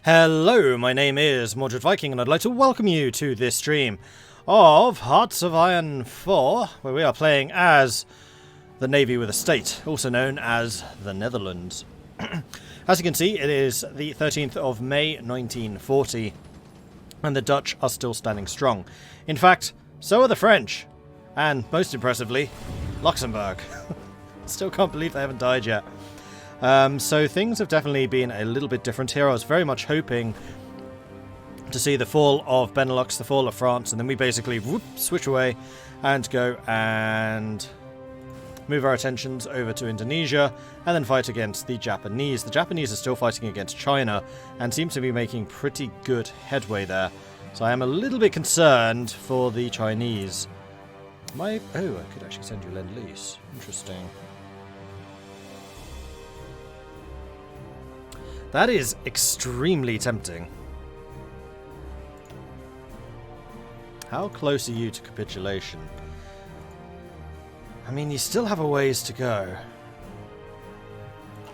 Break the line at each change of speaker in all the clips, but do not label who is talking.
Hello, my name is Mordred Viking, and I'd like to welcome you to this stream of Hearts of Iron 4, where we are playing as the Navy with a State, also known as the Netherlands. As you can see, it is the 13th of May 1940, and the Dutch are still standing strong. In fact, so are the French, and most impressively, Luxembourg. Still can't believe they haven't died yet. So things have definitely been a little bit different here. I was very much hoping to see the fall of Benelux, the fall of France, and then we basically switch away and go and move our attentions over to Indonesia and then fight against the Japanese. The Japanese are still fighting against China and seem to be making pretty good headway there. So I am a little bit concerned for the Chinese. Oh, I could actually send you Lend-Lease. Interesting. That is extremely tempting. How close are you to capitulation? I mean, you still have a ways to go.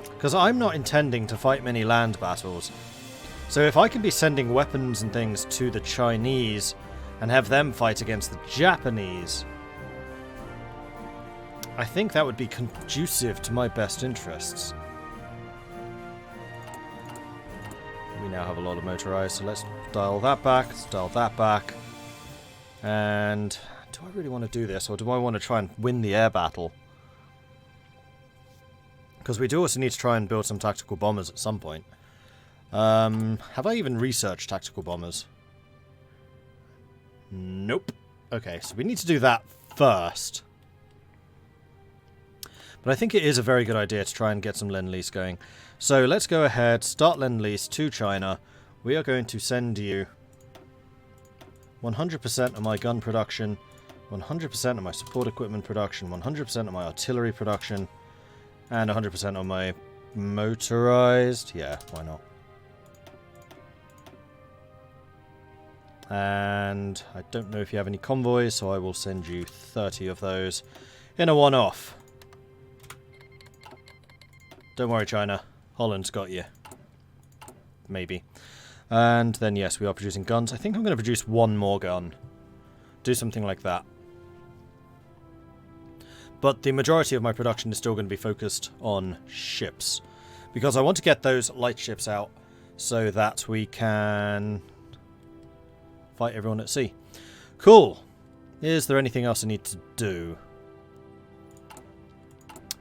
Because I'm not intending to fight many land battles. So if I can be sending weapons and things to the Chinese and have them fight against the Japanese, I think that would be conducive to my best interests. We now have a lot of motorized, so let's dial that back, let's dial that back. And do I really want to do this, or do I want to try and win the air battle? Because we do also need to try and build some tactical bombers at some point. Have I even researched tactical bombers? Nope. Okay, so we need to do that first. But I think it is a very good idea to try and get some Lend-Lease going. So let's go ahead, start Lend-Lease to China. We are going to send you 100% of my gun production, 100% of my support equipment production, 100% of my artillery production, and 100% of my motorized. Yeah, why not? And I don't know if you have any convoys, so I will send you 30 of those in a one-off. Don't worry, China. Holland's got you. Maybe. And then, yes, we are producing guns. I think I'm going to produce one more gun. Do something like that. But the majority of my production is still going to be focused on ships. Because I want to get those light ships out so that we can fight everyone at sea. Cool. Is there anything else I need to do?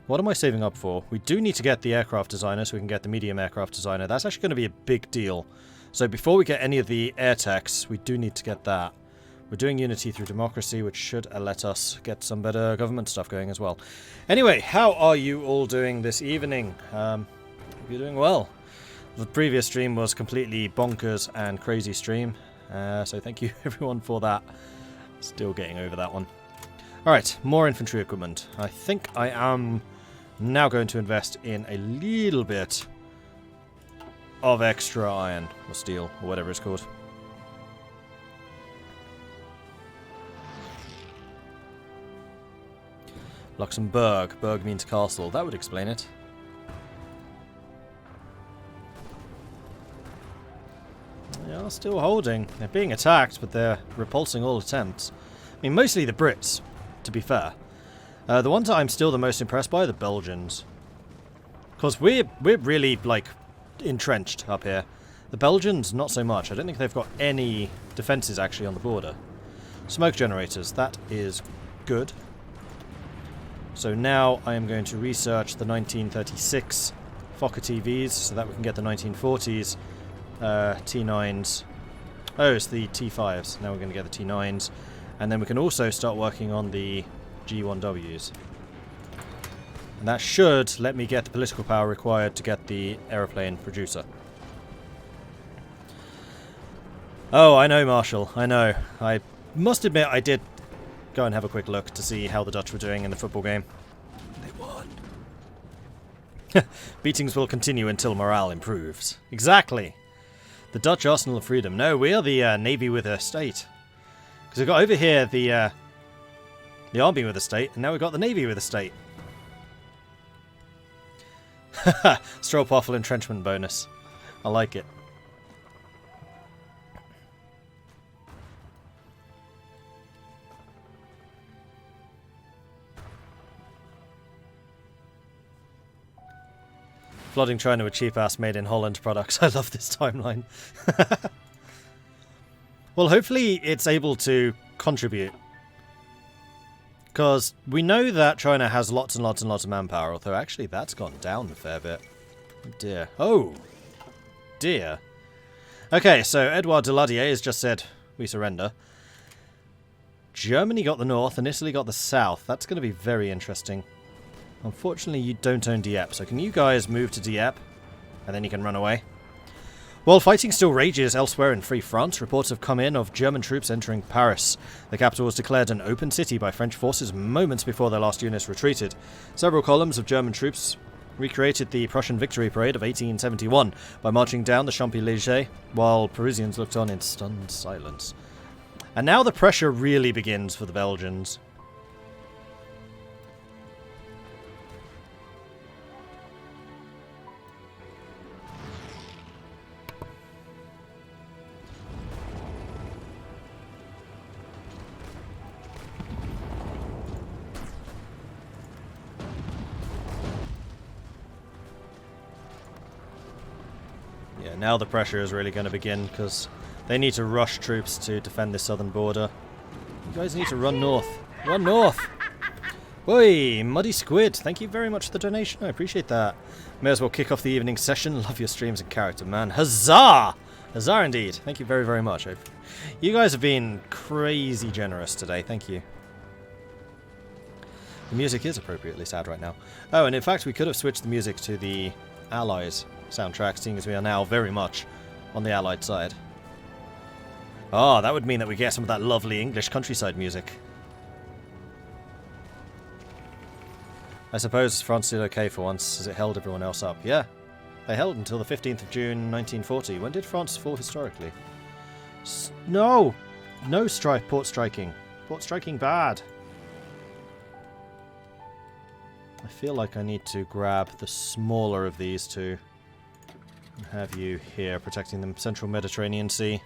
What am I saving up for? We do need to get the aircraft designer so we can get the medium aircraft designer. That's actually going to be a big deal. So before we get any of the air techs, we do need to get that. We're doing unity through democracy, which should let us get some better government stuff going as well. Anyway, how are you all doing this evening? Hope you're doing well. The previous stream was completely bonkers and crazy stream. So thank you everyone for that. Still getting over that one. Alright, more infantry equipment. I think I am now going to invest in a little bit of extra iron, or steel, or whatever it's called. Luxembourg. Berg means castle. That would explain it. They are still holding. They're being attacked, but they're repulsing all attempts. I mean, mostly the Brits, to be fair. The ones that I'm still the most impressed by are the Belgians. Because we're really, like, entrenched up here. The Belgians, not so much. I don't think they've got any defences, actually, on the border. Smoke generators. That is good. So now I am going to research the 1936 Fokker TVs so that we can get the 1940s T9s. Oh, it's the T5s. Now we're going to get the T9s. And then we can also start working on the G1Ws. And that should let me get the political power required to get the aeroplane producer. Oh, I know, Marshall. I know. I must admit I did go and have a quick look to see how the Dutch were doing in the football game. They won. Beatings will continue until morale improves. Exactly. The Dutch Arsenal of Freedom. No, we are the Navy with a State. Because we've got over here the Army with a State, and now we've got the Navy with a State. Haha, Stroll Powerful Entrenchment bonus. I like it. Flooding China with cheap-ass made-in-Holland products. I love this timeline. Well, hopefully it's able to contribute. Because we know that China has lots and lots and lots of manpower, although actually that's gone down a fair bit. Oh dear. Oh! Dear. Okay, so Edouard Daladier has just said, we surrender. Germany got the north and Italy got the south. That's going to be very interesting. Unfortunately, you don't own Dieppe, so can you guys move to Dieppe? And then you can run away. While fighting still rages elsewhere in Free France, reports have come in of German troops entering Paris. The capital was declared an open city by French forces moments before their last units retreated. Several columns of German troops recreated the Prussian victory parade of 1871 by marching down the Champs-Élysées, while Parisians looked on in stunned silence. And now the pressure really begins for the Belgians. Yeah, now the pressure is really going to begin, because they need to rush troops to defend the southern border. You guys need to run north. Run north! Oi, Muddy Squid, thank you very much for the donation. I appreciate that. May as well kick off the evening session. Love your streams and character, man. Huzzah! Huzzah indeed. Thank you very, very much. You guys have been crazy generous today. Thank you. The music is appropriately sad right now. Oh, and in fact, we could have switched the music to the Allies soundtrack, seeing as we are now very much on the Allied side. Oh, that would mean that we get some of that lovely English countryside music. I suppose France did okay for once, as it held everyone else up. Yeah, they held until the 15th of June 1940. When did France fall historically? No! No port striking. Port striking bad. I feel like I need to grab the smaller of these two and have you here protecting the central Mediterranean Sea.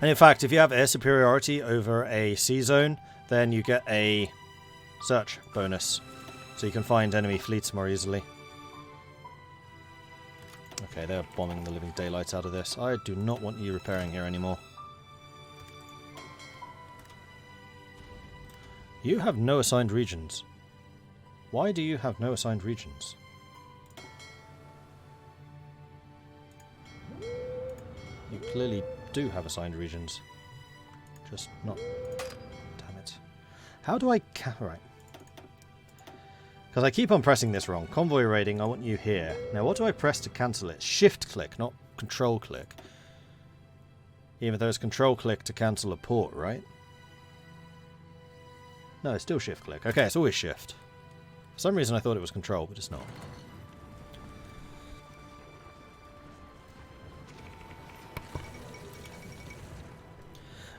And in fact, if you have air superiority over a sea zone, then you get a search bonus, so you can find enemy fleets more easily. Okay, they're bombing the living daylights out of this. I do not want you repairing here anymore. You have no assigned regions. Why do you have no assigned regions? You clearly do have assigned regions. Just not... Damn it. How do I... Right. Because I keep on pressing this wrong. Convoy raiding, I want you here. Now what do I press to cancel it? Shift click, not control click. Even though it's control click to cancel a port, right? No, it's still shift click. Okay, it's always shift. For some reason I thought it was control, but it's not.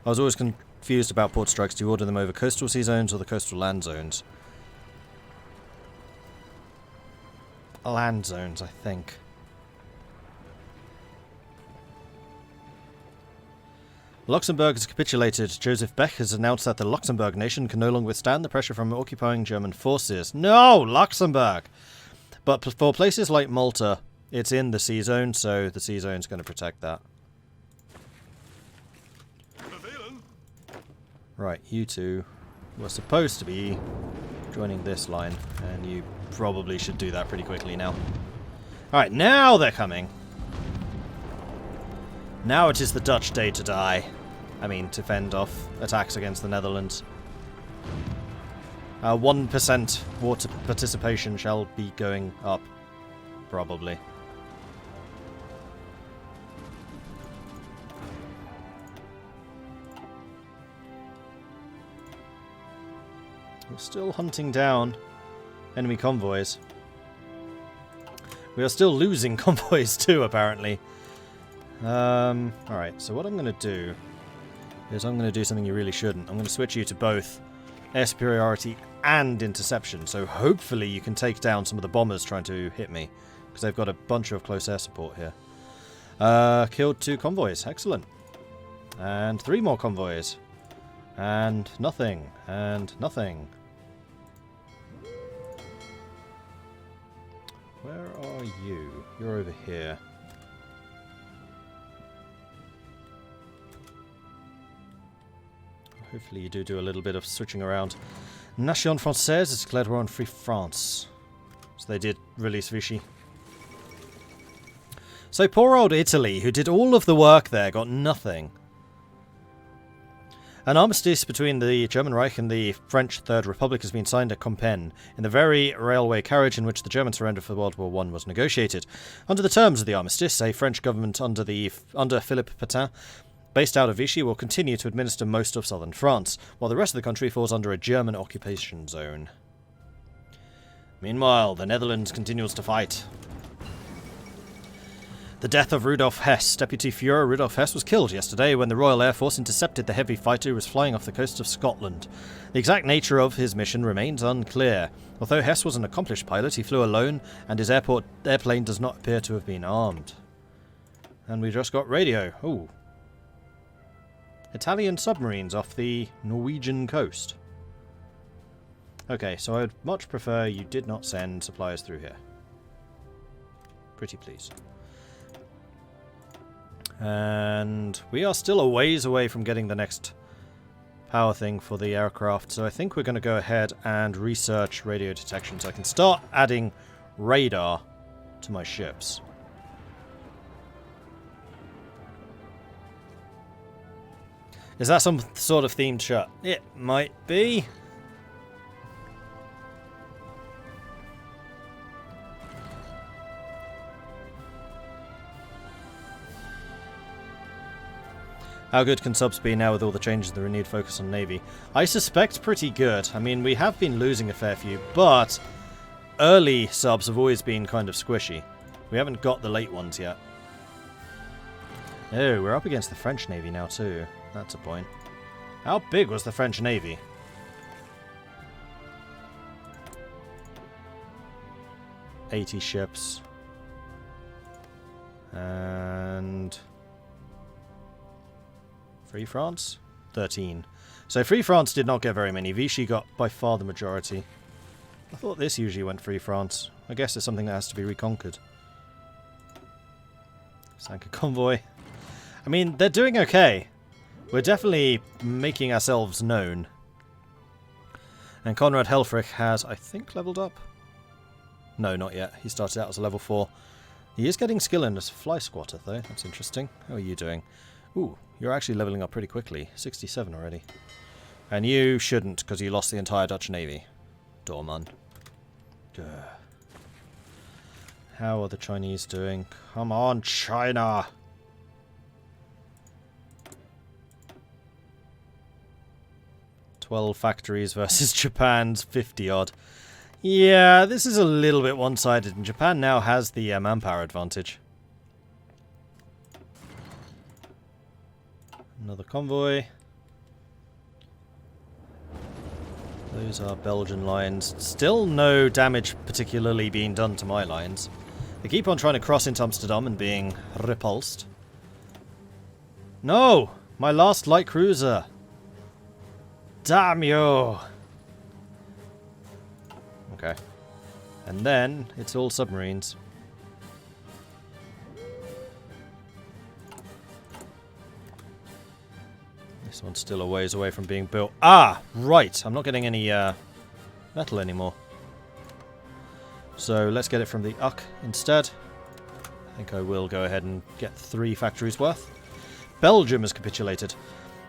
I was always confused about port strikes. Do you order them over coastal sea zones or the coastal land zones? Land zones, I think. Luxembourg has capitulated. Joseph Beck has announced that the Luxembourg nation can no longer withstand the pressure from occupying German forces. No! Luxembourg! But for places like Malta, it's in the sea zone, so the sea zone's going to protect that. Right, you two were supposed to be joining this line, and you probably should do that pretty quickly now. Alright, now they're coming. Now it is the Dutch day to die. I mean, to fend off attacks against the Netherlands. 1% water participation shall be going up, probably. We're still hunting down enemy convoys. We are still losing convoys too, apparently. Alright, so what I'm going to do is I'm going to do something you really shouldn't. I'm going to switch you to both air superiority and interception, so hopefully you can take down some of the bombers trying to hit me, because they've got a bunch of close air support here. Killed 2 convoys, excellent. And 3 more convoys. And nothing, and nothing. Where are you? You're over here. Hopefully you do a little bit of switching around. Nation Française has declared war on Free France. So they did release Vichy. So poor old Italy, who did all of the work there, got nothing. An armistice between the German Reich and the French Third Republic has been signed at Compiègne, in the very railway carriage in which the German surrender for World War I was negotiated. Under the terms of the armistice, a French government under Philippe Pétain, based out of Vichy, will continue to administer most of southern France, while the rest of the country falls under a German occupation zone. Meanwhile, the Netherlands continues to fight. The death of Rudolf Hess. Deputy Führer Rudolf Hess was killed yesterday when the Royal Air Force intercepted the heavy fighter who was flying off the coast of Scotland. The exact nature of his mission remains unclear. Although Hess was an accomplished pilot, he flew alone, and his airplane does not appear to have been armed. And we just got radio. Ooh. Italian submarines off the Norwegian coast. Okay, so I would much prefer you did not send supplies through here. Pretty please. And we are still a ways away from getting the next power thing for the aircraft, so I think we're going to go ahead and research radio detection so I can start adding radar to my ships. Is that some sort of themed shot? It might be. How good can subs be now with all the changes and the renewed focus on Navy? I suspect pretty good. I mean, we have been losing a fair few, but early subs have always been kind of squishy. We haven't got the late ones yet. Oh, we're up against the French Navy now too. That's a point. How big was the French Navy? $80 ships. And Free France? 13. So Free France did not get very many. Vichy got by far the majority. I thought this usually went Free France. I guess it's something that has to be reconquered. Sank a convoy. I mean, they're doing okay. We're definitely making ourselves known. And Conrad Helfrich has, I think, leveled up. No, not yet. He started out as a level 4. He is getting skill in as a fly squatter, though. That's interesting. How are you doing? Ooh, you're actually leveling up pretty quickly. 67 already. And you shouldn't, because you lost the entire Dutch Navy. Doorman. How are the Chinese doing? Come on, China! "12 factories versus Japan's 50-odd. Yeah, this is a little bit one-sided, and Japan now has the manpower advantage. Another convoy. Those are Belgian lines. Still no damage particularly being done to my lines. They keep on trying to cross into Amsterdam and being repulsed. No! My last light cruiser! Damn you! Okay. And then, it's all submarines. This one's still a ways away from being built. Ah! Right! I'm not getting any metal anymore. So let's get it from the UC instead. I think I will go ahead and get 3 factories worth. Belgium has capitulated.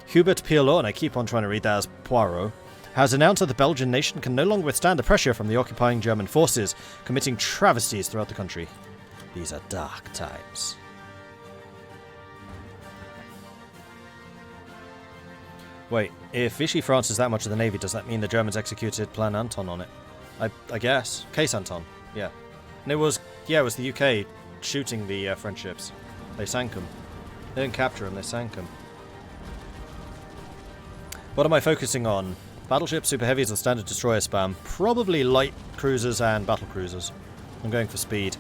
Hubert Pirlo, and I keep on trying to read that as Poirot, has announced that the Belgian nation can no longer withstand the pressure from the occupying German forces, committing travesties throughout the country. These are dark times. Wait, if Vichy France is that much of the navy, does that mean the Germans executed Plan Anton on it? I guess. Case Anton, yeah. And it was the UK shooting the French ships. They sank them. They didn't capture them, they sank them. What am I focusing on? Battleships, super heavies, or standard destroyer spam? Probably light cruisers and battle cruisers. I'm going for speed.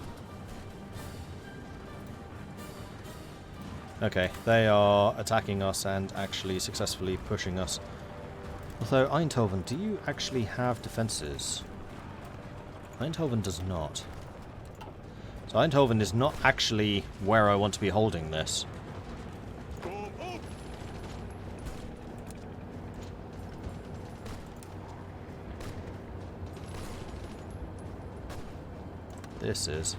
Okay, they are attacking us and actually successfully pushing us. Although, Eindhoven, do you actually have defences? Eindhoven does not. So Eindhoven is not actually where I want to be holding this. This is.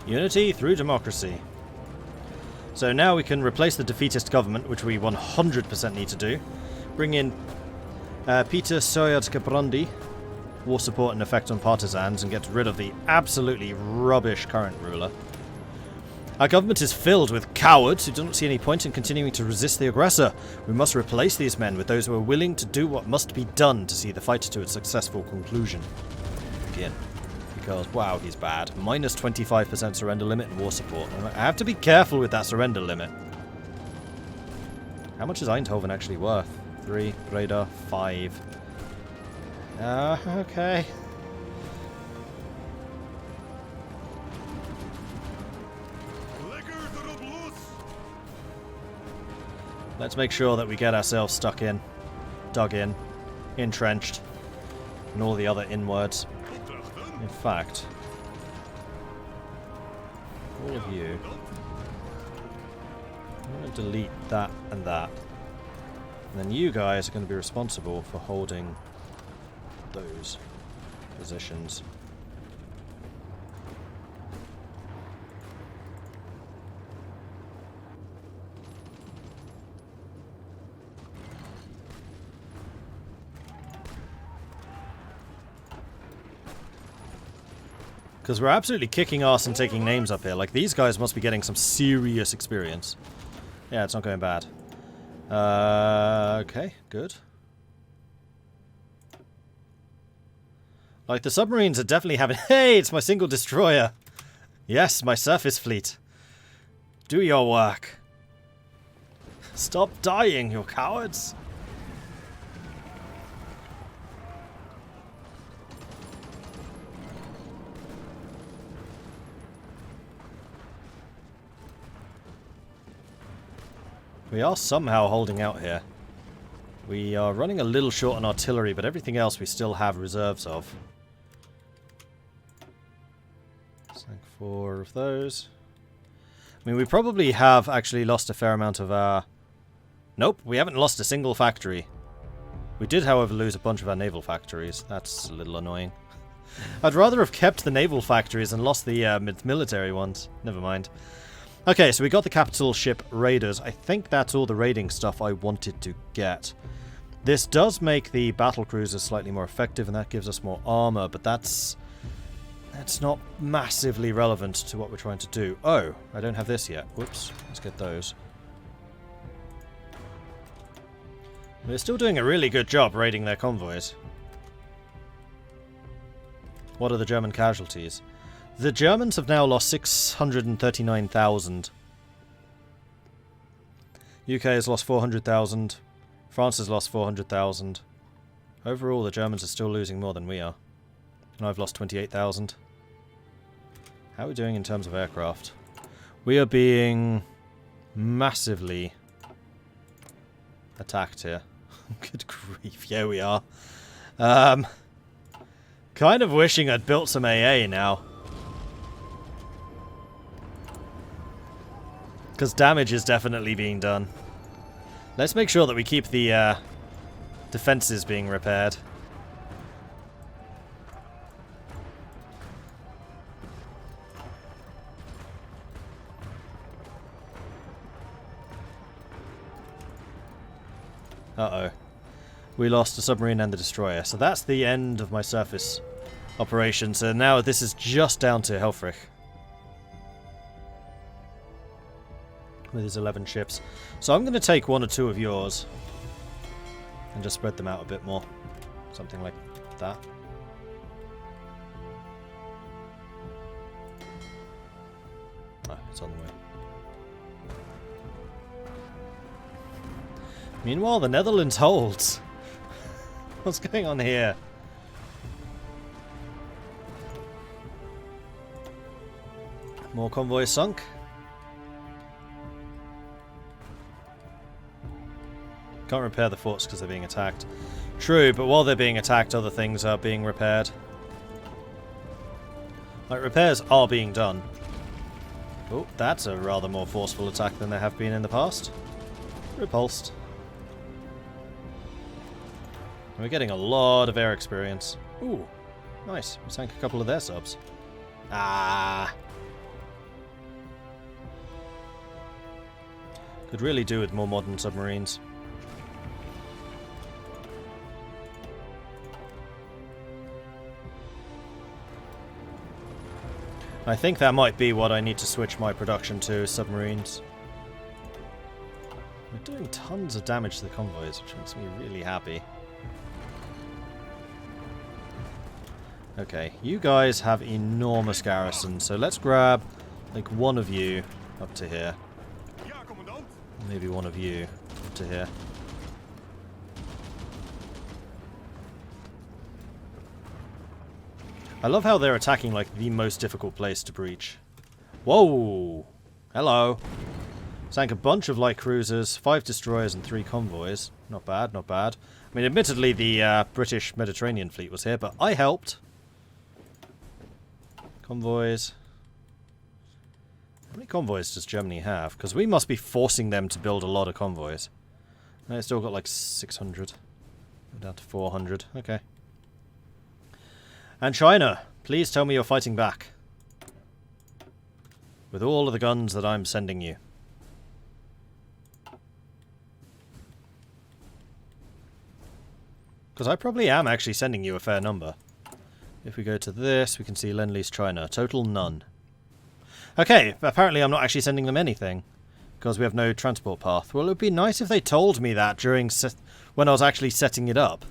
Unity through democracy. So now we can replace the defeatist government, which we 100% need to do. Bring in Peter Soyad-Kabrandi, war support and effect on partisans, and get rid of the absolutely rubbish current ruler. Our government is filled with cowards who don't see any point in continuing to resist the aggressor. We must replace these men with those who are willing to do what must be done to see the fight to its successful conclusion. Begin. Because, wow, he's bad. Minus 25% surrender limit and war support. I have to be careful with that surrender limit. How much is Eindhoven actually worth? 3, radar, 5. Okay. Let's make sure that we get ourselves stuck in, dug in, entrenched, and all the other inwards. In fact, all of you, I'm going to delete that and that. And then you guys are going to be responsible for holding those positions. Because we're absolutely kicking ass and taking names up here. Like, these guys must be getting some serious experience. Yeah, it's not going bad. Okay, good. Like, the submarines are definitely having... Hey, it's my single destroyer! Yes, my surface fleet. Do your work. Stop dying, you cowards! We are somehow holding out here. We are running a little short on artillery, but everything else we still have reserves of. Sank 4 of those. I mean, we probably have actually lost a fair amount of our... Nope, we haven't lost a single factory. We did, however, lose a bunch of our naval factories. That's a little annoying. I'd rather have kept the naval factories and lost the military ones. Never mind. Okay, so we got the capital ship raiders. I think that's all the raiding stuff I wanted to get. This does make the battle cruisers slightly more effective, and that gives us more armor, but that's not massively relevant to what we're trying to do. Oh, I don't have this yet. Whoops. Let's get those. We're still doing a really good job raiding their convoys. What are the German casualties? The Germans have now lost 639,000. UK has lost 400,000. France has lost 400,000. Overall, the Germans are still losing more than we are. And I've lost 28,000. How are we doing in terms of aircraft? We are being massively attacked here. Good grief, yeah we are. Kind of wishing I'd built some AA now. Because damage is definitely being done. Let's make sure that we keep the defenses being repaired. Uh-oh. We lost the submarine and the destroyer. So that's the end of my surface operation. So now this is just down to Helfrich. With his 11 ships. So I'm going to take 1 or 2 of yours and just spread them out a bit more. Something like that. Oh, it's on the way. Meanwhile, the Netherlands holds. What's going on here? More convoys sunk. Can't repair the forts because they're being attacked. True, but while they're being attacked, other things are being repaired. Like, repairs are being done. Oh, that's a rather more forceful attack than there have been in the past. Repulsed. And we're getting a lot of air experience. Ooh, nice. We sank a couple of their subs. Ah! Could really do with more modern submarines. I think that might be what I need to switch my production to, submarines. We're doing tons of damage to the convoys, which makes me really happy. Okay, you guys have enormous garrisons, so let's grab like one of you up to here. Maybe one of you up to here. I love how they're attacking like the most difficult place to breach. Whoa! Hello! Sank a bunch of light cruisers, 5 destroyers and 3 convoys. Not bad, not bad. I mean, admittedly the British Mediterranean fleet was here, but I helped. Convoys. How many convoys does Germany have? Because we must be forcing them to build a lot of convoys. They still got like 600. We're down to 400. Okay. And China, please tell me you're fighting back. With all of the guns that I'm sending you. Because I probably am actually sending you a fair number. If we go to this, we can see Lend-Lease China. Total none. Okay, apparently I'm not actually sending them anything. Because we have no transport path. Well, it would be nice if they told me that during when I was actually setting it up.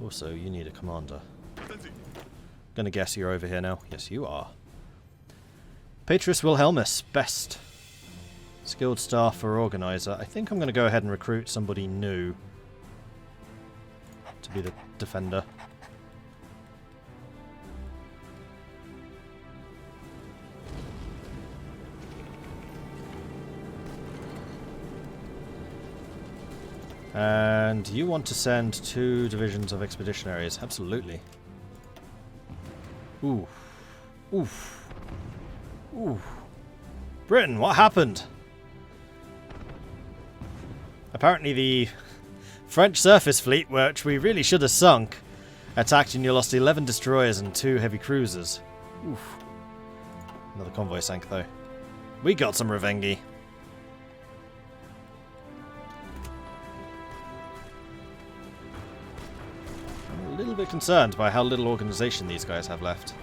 Also, you need a commander. Gonna guess you're over here now. Yes, you are. Petrus Wilhelmus, best. Skilled staff for organizer. I think I'm gonna go ahead and recruit somebody new to be the defender. And you want to send 2 divisions of expeditionaries. Absolutely. Ooh. Oof. Ooh. Britain, what happened? Apparently the French surface fleet, which we really should have sunk, attacked and you lost 11 destroyers and 2 heavy cruisers. Oof. Another convoy sank though. We got some revengi. A little bit concerned by how little organization these guys have left.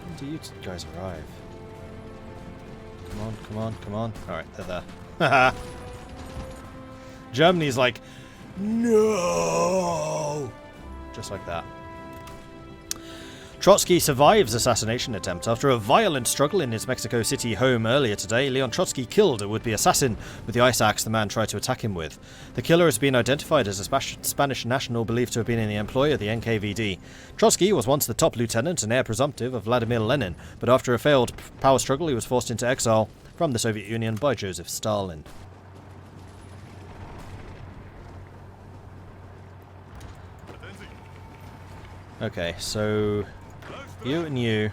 When do you guys arrive? Come on, come on, come on. Alright, they're there. Germany's like, no! Just like that. Trotsky survives assassination attempt. After a violent struggle in his Mexico City home earlier today, Leon Trotsky killed a would-be assassin with the ice axe the man tried to attack him with. The killer has been identified as a Spanish national believed to have been in the employ of the NKVD. Trotsky was once the top lieutenant and heir presumptive of Vladimir Lenin, but after a failed power struggle he was forced into exile from the Soviet Union by Joseph Stalin. Okay, so you and you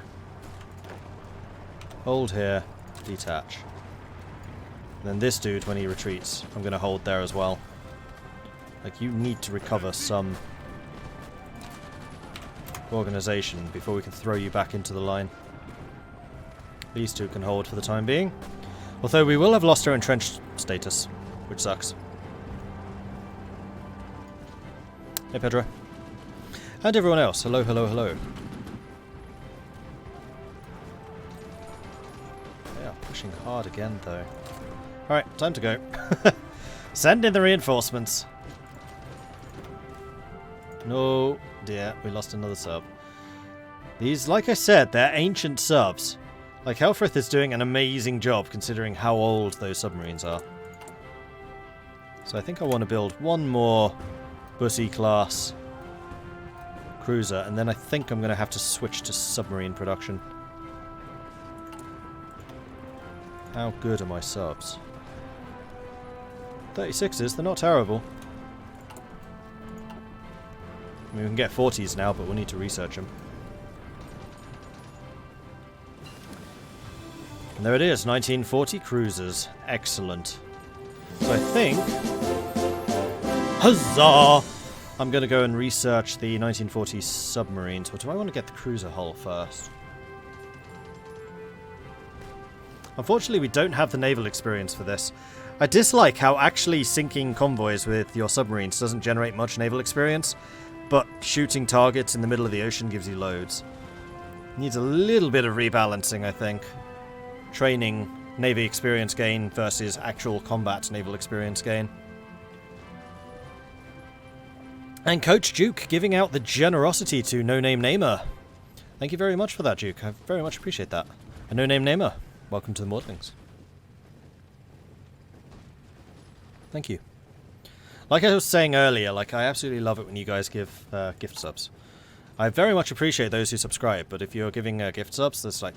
hold here, detach. And then this dude, when he retreats, I'm going to hold there as well. Like, you need to recover some organization before we can throw you back into the line. These two can hold for the time being. Although we will have lost our entrenched status, which sucks. Hey, Pedro. And everyone else. Hello, hello, hello. They are pushing hard again, though. Alright, time to go. Send in the reinforcements. No, dear, we lost another sub. These, like I said, they're ancient subs. Like, Helfrith is doing an amazing job considering how old those submarines are. So I think I want to build one more Bussy class cruiser, and then I think I'm going to have to switch to submarine production. How good are my subs? 36s, they're not terrible. I mean, we can get 40s now, but we'll need to research them. And there it is, 1940 cruisers. Excellent. So I think... Huzzah! I'm going to go and research the 1940s submarines, but do I want to get the cruiser hull first? Unfortunately, we don't have the naval experience for this. I dislike how actually sinking convoys with your submarines doesn't generate much naval experience, but shooting targets in the middle of the ocean gives you loads. Needs a little bit of rebalancing, I think. Training Navy experience gain versus actual combat naval experience gain. And Coach Duke giving out the generosity to No Name Namer. Thank you very much for that, Duke. I very much appreciate that. And No Name Namer, welcome to the Mordlings. Thank you. Like I was saying earlier, like I absolutely love it when you guys give gift subs. I very much appreciate those who subscribe, but if you're giving gift subs, that's like,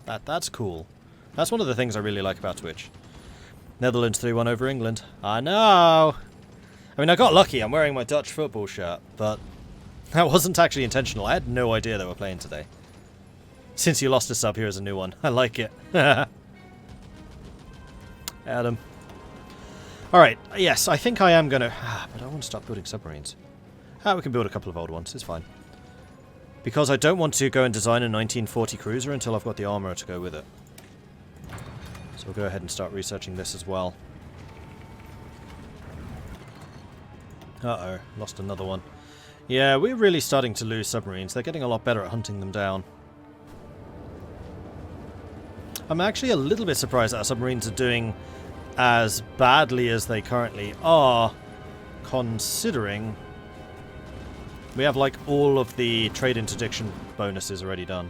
that's cool. That's one of the things I really like about Twitch. Netherlands 3-1 over England. I know! I mean, I got lucky. I'm wearing my Dutch football shirt, but that wasn't actually intentional. I had no idea they were playing today. Since you lost a sub, here's a new one. I like it. Adam. Alright, yes, I think I am going to... but I want to start building submarines. We can build a couple of old ones. It's fine. Because I don't want to go and design a 1940 cruiser until I've got the armor to go with it. So we'll go ahead and start researching this as well. Uh-oh, lost another one. Yeah, we're really starting to lose submarines. They're getting a lot better at hunting them down. I'm actually a little bit surprised that our submarines are doing as badly as they currently are, considering we have like all of the trade interdiction bonuses already done.